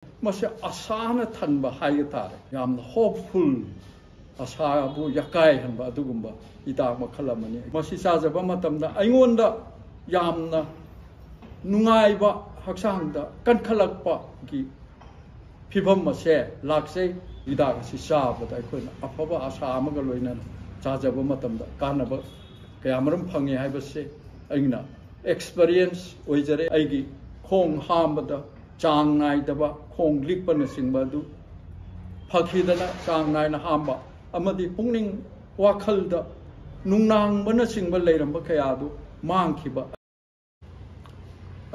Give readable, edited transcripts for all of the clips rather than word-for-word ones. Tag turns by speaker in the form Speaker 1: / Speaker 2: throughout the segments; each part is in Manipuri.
Speaker 1: मसे आसाना थनबा हाइगे तारे याम होपफुल आसाबु यकाय हनबा अदुगुम्बा हिदाक मखल अमनि मसी चाजबा मतमदा अइंगोंदा यामना नुंगाइबा हक्सांगदा कनखलकपा की फिभम मसे लाक्से हिदाक सि चाबदा अखोना अफबा आसा अमगा लोइना चाजबा मतमदा कानबा कयामरम फंगे हाइबसे अइंगना एक्सपीरियंस ओइजरे अइगी खोंग हामबदा चांग नाइदबा खोंग लिकपन सिंबदु फखिदना चांग नाइना हामबा अमदी पुंगनिंग वाखलदा नुंगनांगबना सिंबा लेरंबा कयादु मांगखिबा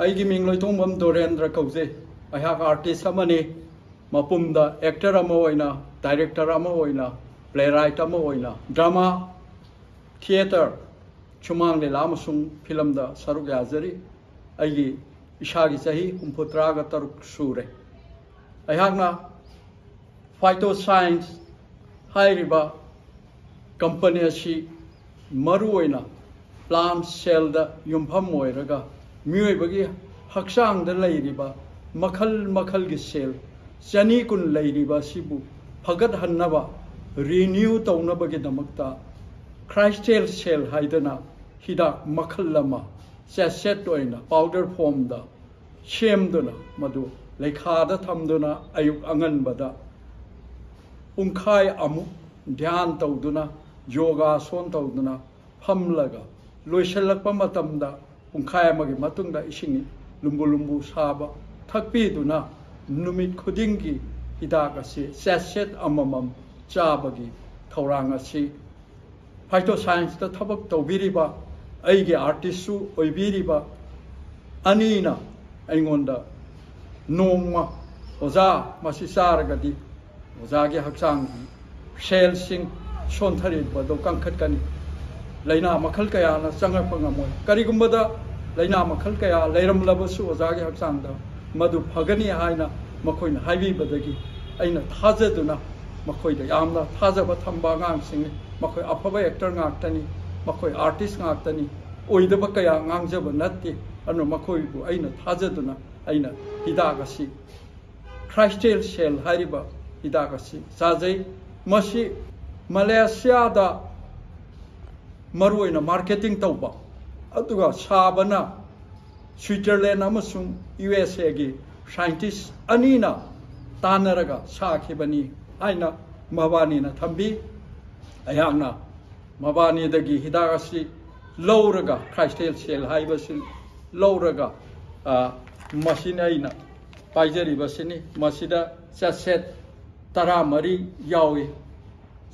Speaker 1: अइगी मिंग लोइतोंबम दोरेंद्र कौजे अहाक आर्टिस्ट अमने मपुमदा एक्टर अमा ओइना डायरेक्टर अमा ओइना प्लेराइट अमा ओइना ड्रामा थिएटर चुमांग लेला अमसुंग फिल्मदा सरुक याजरी अइगी इशागी सही 63 सूरे अहाकना फाइटो साइंस हाइरिबा कंपनी असी मरु ओइना प्लांट सेल दा युमफम ओइरगा मियोइबगी हक्सांगदा लैरिबा मखल मखल गी सेल चनी कुन लैरिबा सिबु फगत हन्नबा रिन्यू तौनबगी दमकता क्राइस्टेल सेल हाइदना हिदाक मखल लमा सेट ओइना पाउडर फॉर्म दा शेमदुना मधु लेखादा थमदुना अयुक अंगनबदा पुंखाय अमु ध्यान तौदुना योगा सोन तौदुना फमलगा लोइसलकपा मतमदा पुंखाय अमगी मतुंगदा इसिंगी लुंबु लुंबु साबा थकपीदुना नुमित खुदिंगी हिदाक असि सेट अममम चाबगी थौरांग असि फाइटो साइंस दा थबक तौबिरिबा अइगे आर्टिस्टु ओइबिरिबा अनीना अइंगोंदा नोंमा ओजा मसि चारगदी ओजागे हक्सांगी सेल सिंग सोंथरिबदो कंखटकनी लैना मखल कयाना चंगरप ngमोय करिगुंबदा लैना मखल कया लैरमलबसु ओजागे हक्सांगदा मधु फगनी हाइना मखोइना हाइबिबदगी अइना थाजदुना मखोइदा यामना थाजबा थंबा गांगसिंग मखोइ अफबा एक्टर गाक्तनी मखोइ आर्टिस्ट गाक्तनी ओइदबा कया गांगजबा नत्ते अनु मखोइबु अइना थाजदुना अइना हिदागसी क्राइस्टेल सेल हाइरिबा हिदागसी साजै मसी मलेशिया दा मरुइना मार्केटिंग तौबा अदुगा साबना स्विट्जरलैंड अमसुंग यूएसए गी साइंटिस्ट अनीना तानरगा साखिबनी आइना मबानीना थंबी अयागना मबानीदगी हिदागसी लौरगा क्राइस्टेल सेल हाइबसी लौरगा मसीनाइना पाइजरिबसिनी मसीदा सेट 13 यावी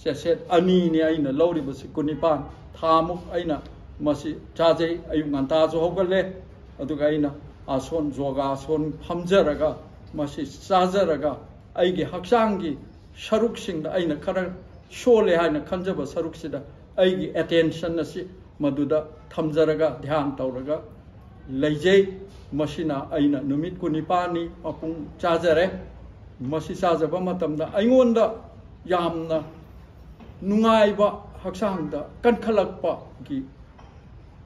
Speaker 1: सेट अनीने आइना लौरिबसी 19 थामुक आइना मसी चाजे अयु nganta जो होगले अदुगा आइना आसोन जोगा आसोन फमजरगा मसी चाजरगा अइगे हक्सांगी सरुकसिंग आइना खरा शोले हाइना खंजबा सरुकसिदा अइगी अटेंशन असी मदुदा थमजरगा ध्यान तौरगा लैजै मसीना आइना नुमित 19 मपुंग चाजरे मसी चाजबा मतमदा अइंगोंदा यामना नुंगाइबा हक्सांगदा कनखलकपा की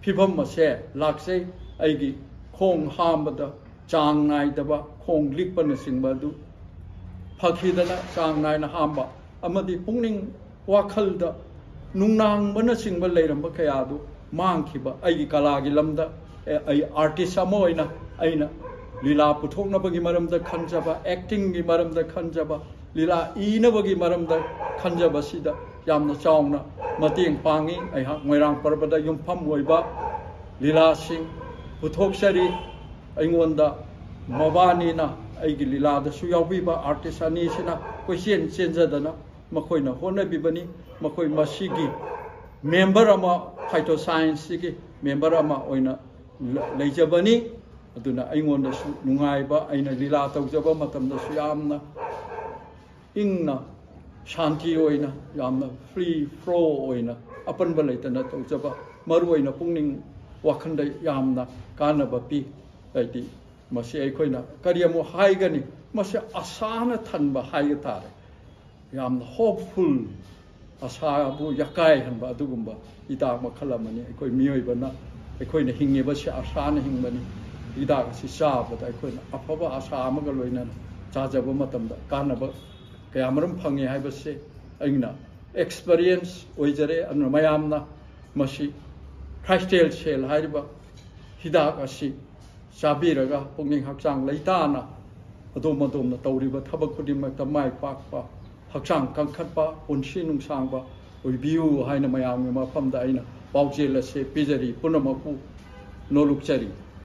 Speaker 1: फिभम मसे लाक्से अइगी खोंग हामबदा चांग नाइदबा खोंग लिकपन सिंबदु फखिदना चांग नाइना हामबा अमदी पुंगनिंग वाखलदा नुंगनांगबना सिंबा लेरंबा कयादु मांगखिबा अइगी कलागी लमदा अइ आर्टिस्ट अमा ओइना अइना लीला पुथोकनबगी मरमदा खंजबा एक्टिंग गी मरमदा खंजबा लीला इनबगी मरमदा खंजबा सिदा यामना चावना मतेंग पांगी अइहा मोइरांग पर्वदा युमफम ओइबा लीला सिंह पुथोकसरी अइंगोंदा मबानीना अइगी लीलादसु यावबिबा आर्टिस्ट अनीसिना क्वेश्चन चेंजदना मखोइना होनबिबनी मखोइ मसीगी मेंबर अमा फाइटो साइंस सिगी मेंबर अमा ओइना लैजबनी अदुना अइंगोंदसु नुंगाइबा अइना लीला तौजबा मतमदसु यामना इंगना शांति ओइना यामना फ्री फ्लो ओइना अपनबा लैतना तौजबा मरु ओइना पुंगनिंग वाखंद यामना कानबा पी आइदि मसे अइखोइना करियमो हाइगनी मसे आसाना थनबा हाइगे तारे यामना होपफुल आसाबु यकाय हनबा अदुगुम्बा हिदाक मखल अमनि अइखोइ मियोइबना अइखोइना हिंगेबसे आसाना हिंगबनी हिदाक सि चाबदा अइखोइना अफबा आसा अमगा लोइना चाजब मतमदा कानब कयामरम फंगे हाइबसे अइना एक्सपीरियंस ओइजरे अनु मयामना मसी क्राइस्टेल सेल हाइबा हिदाक असि चाबीरगा पुंगिंग हक्चांग लैताना अदोम अदोमना तौरिबा थबक खुदिमकता माइ पाकपा हक्चांग कंखटपा पुंसी नुंसांगबा ओइबियु हाइना मयामनि मफमदा अइना पाउजेल असे पिजरी पुनमकु नोलुकचरी